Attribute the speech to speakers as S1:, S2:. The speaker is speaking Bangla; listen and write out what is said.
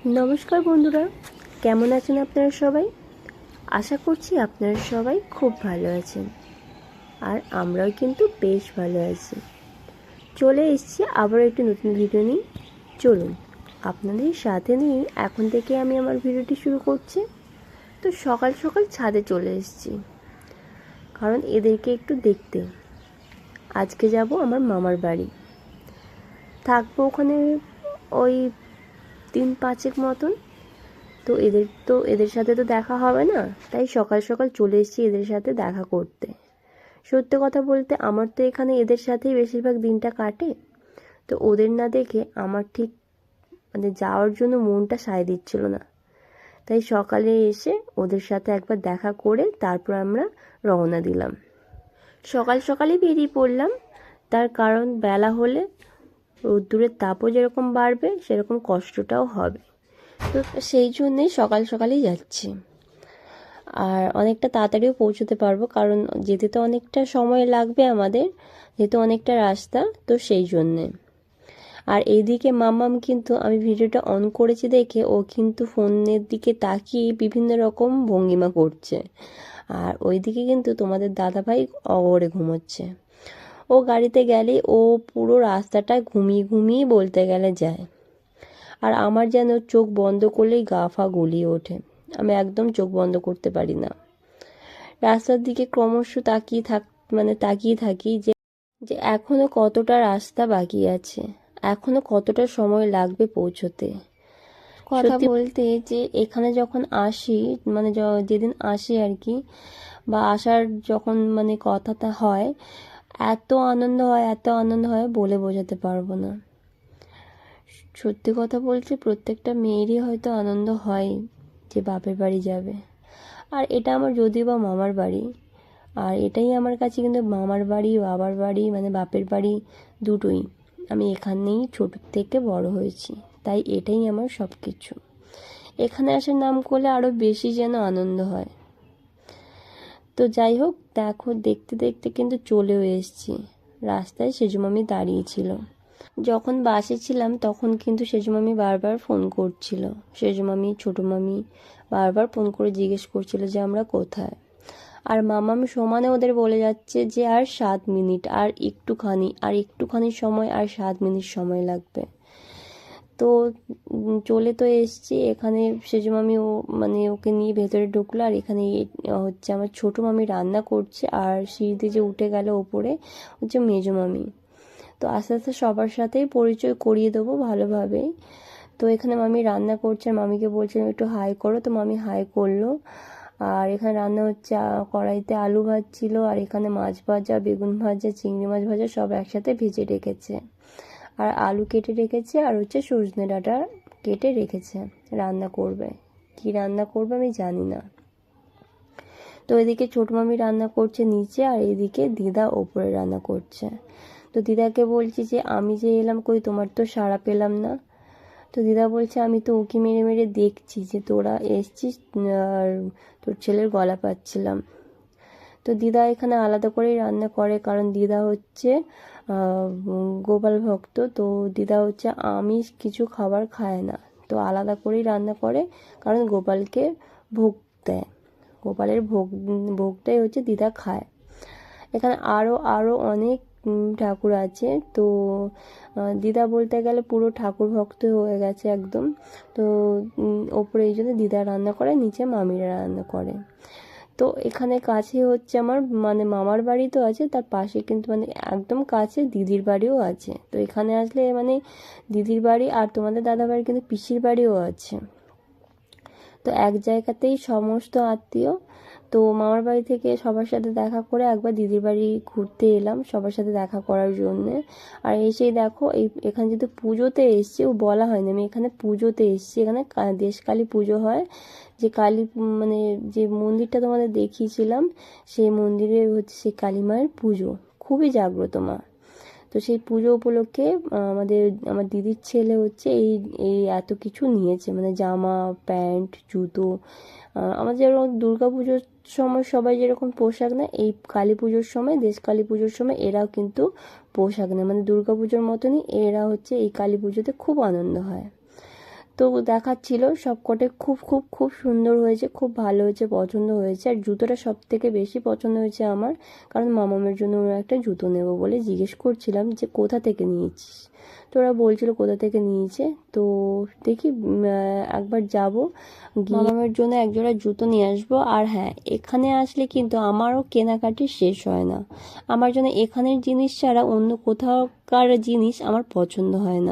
S1: নমস্কার বন্ধুরা, কেমন আছেন আপনারা সবাই? আশা করছি আপনারা সবাই খুব ভালো আছেন, আর আমরাও কিন্তু বেশ ভালো আছি। চলে এসেছি আবার একটি নতুন ভিডিও নিয়ে। চলুন আপনাদের সাথে নিয়ে এখন থেকে আমি আমার ভিডিওটি শুরু করছি। তো সকাল সকাল ছাদে চলে এসেছি, কারণ এদেরকে একটু দেখতে। আজকে যাব আমার মামার বাড়ি, থাকবো ওখানে ওই 3-5 মতন। তো এদের সাথে তো দেখা হবে না, তাই সকাল সকাল চলে এসেছি এদের সাথে দেখা করতে। সত্যি কথা বলতে আমার তো এখানে এদের সাথেই বেশিরভাগ দিনটা কাটে। তো ওদের না দেখে আমার ঠিক যাওয়ার জন্য মনটা সায় দিচ্ছিল না। তাই সকালে এসে ওদের সাথে একবার দেখা করে তারপর আমরা রওনা দিলাম। সকাল সকালই বেরিয়ে পড়লাম, তার কারণ বেলা হলে রোদ্দুরের তাপও যেরকম বাড়বে সেরকম কষ্টটাও হবে। তো সেই জন্যেই সকাল সকালই যাচ্ছি, আর অনেকটা তাড়াতাড়িও পৌঁছতে পারবো, কারণ যেতে তো অনেকটা সময় লাগবে আমাদের, যেহেতু অনেকটা রাস্তা, তো সেই জন্যে। আর এইদিকে মাম্মাম কিন্তু আমি ভিডিওটা অন করেছি দেখে ও কিন্তু ফোনের দিকে তাকিয়ে বিভিন্ন রকম ভঙ্গিমা করছে, আর ওইদিকে কিন্তু তোমাদের দাদাভাই অগরে ঘুমোচ্ছে। ও গাড়িতে গেলে ও পুরো রাস্তাটা ঘুমিয়ে ঘুমিয়ে বলতে গেলে যায়, আর আমার যেন চোখ বন্ধ করলেই গা ফা গুলিয়ে ওঠে। আমি একদম চোখ বন্ধ করতে পারি না। রাস্তার দিকে ক্রমশ তাকিয়ে থাকি যে যে এখনো কতটা রাস্তা বাকি আছে, এখনো কতটা সময় লাগবে পৌঁছতে। কথা বলতে যে এখানে যখন আসি, যেদিন আসি আর কি, বা আসার যখন কথাটা হয়, এত আনন্দ হয়, এত আনন্দ হয় বলে বোঝাতে পারবো না। সত্যি কথা বলছি, প্রত্যেকটা মেয়েরই হয়তো আনন্দ হয় যে বাপের বাড়ি যাবে। আর এটা আমার যদিও বা মামার বাড়ি, আর এটাই আমার কাছে কিন্তু মামার বাড়ি, বাবার বাড়ি, বাপের বাড়ি দুটোই। আমি এখানেই ছোট থেকে বড় হয়েছি, তাই এটাই আমার সব কিছু। এখানে আসার নাম করলে আরও বেশি যেন আনন্দ হয়। তো যাই হোক, দেখো দেখতে দেখতে কিন্তু চলেও এসেছি। রাস্তায় সেজু মামি দাঁড়িয়েছিল। যখন বাসে ছিলাম তখন কিন্তু সেজু মামি বারবার ফোন করছিল। সেজু মামি, ছোটো মামি বারবার ফোন করে জিজ্ঞেস করছিল যে আমরা কোথায়। আর মামাম সমানে ওদের বলে যাচ্ছে যে আর 7 মিনিট, আর একটুখানি সময়, আর 7 মিনিট সময় লাগবে। তো চলে তো এসছি এখানে। সেজু মামি ওকে নিয়ে ভেতরে ঢুকলো, আর এখানে হচ্ছে আমার ছোটো মামি রান্না করছে, আর সিঁড়িতে যে উঠে গেল ওপরে হচ্ছে মেজো মামি। তো আস্তে আস্তে সবার সাথেই পরিচয় করিয়ে দেবো ভালোভাবেই। তো এখানে মামি রান্না করছে, আর মামিকে বলছিলাম একটু হাই করো, তো মামি হাই করলো। আর এখানে রান্না হচ্ছে, কড়াইতে আলু ভাজছিল, আর এখানে মাছ ভাজা, বেগুন ভাজা, চিংড়ি মাছ ভাজা সব একসাথে ভেজে রেখেছে, আর আলু কেটে রেখেছে, আর হচ্ছে সজনে ডাঁটা কেটে রেখেছে। রান্না করবে, কি রান্না করবে আমি জানি না। তো এদিকে ছোট মামি রান্না করছে নিচে, আর এদিকে দিদা ওপরে রান্না করছে। তো দিদাকে বলছি যে আমি যে এলাম, কই তোমার তো সাড়া পেলাম না। তো দিদা বলছে আমি তো উঁকি মেরে মেরে দেখছি যে তোরা এসছিস, আর তোর ছেলের গলা পাচ্ছিলাম। তো দিদা এখানে আলাদা করেই রান্না করে, কারণ দিদা হচ্ছে গোপাল ভক্ত। তো দিদা হচ্ছে আমিষ কিছু খাবার খায় না, তো আলাদা করেই রান্না করে, কারণ গোপালকে ভোগ দেয়। গোপালের ভোগটাই হচ্ছে দিদা খায়। এখানে আরও আরও অনেক ঠাকুর আছে। তো দিদা বলতে গেলে পুরো ঠাকুর ভক্ত হয়ে গেছে একদম। তো ওপরে এই জন্য দিদা রান্না করে, নিচে মামিরা রান্না করে। তো এখানে কাছে হচ্ছে আমার মামার বাড়ি তো আছে, তার পাশে কিন্তু একদম কাছে দিদির বাড়িও আছে। তো এখানে আসলে দিদির বাড়ি আর তোমাদের দাদা বাড়ি কিন্তু পিসির বাড়িও আছে। তো এক জায়গাতেই সমস্ত আত্মীয়। তো মামার বাড়ি থেকে সবার সাথে দেখা করে একবার দিদির বাড়ি ঘুরতে এলাম সবার সাথে দেখা করার জন্যে। আর এসেই দেখো এখানে যেহেতু পুজোতে এসছি, ও বলা হয়নি আমি এখানে পুজোতে এসছি। এখানে দেশকালী পুজো হয়, যে কালী যে মন্দিরটা তোমাদের দেখিয়েছিলাম, সেই মন্দিরে হচ্ছে সেই কালী মায়ের পুজো, খুবই জাগ্রত মা। তো সেই পুজো উপলক্ষে আমার দিদির ছেলে হচ্ছে এই এই এত কিছু নিয়েছে, জামা প্যান্ট জুতো। আমাদের যেরকম দুর্গা পুজোর সময় সবাই যেরকম পোশাক নেয়, এই কালী পুজোর সময়, দেশ কালী পুজোর সময় এরাও কিন্তু পোশাক নেয়, দুর্গা পুজোর মতনই এরা হচ্ছে এই কালী পুজোতে খুব আনন্দ হয়। তো দেখাচ্ছিল সব কটে খুব খুব খুব সুন্দর হয়েছে, খুব ভালো হয়েছে, পছন্দ হয়েছে। আর জুতোটা সব থেকে বেশি পছন্দ হয়েছে আমার, কারণ মামামের জন্য ওরা একটা জুতো নেব বলে জিজ্ঞেস করছিলাম যে কোথা থেকে নিয়েছিস। তো ওরা বলছিল কোথা থেকে নিয়েছে। তো দেখি একবার যাব, মামামের জন্য একজোড়া জুতো নিয়ে আসবো। আর হ্যাঁ, এখানে আসলে কিন্তু আমারও কেনাকাটি শেষ হয় না। আমার জন্য এখানের জিনিস ছাড়া অন্য কোথাওকার জিনিস আমার পছন্দ হয় না।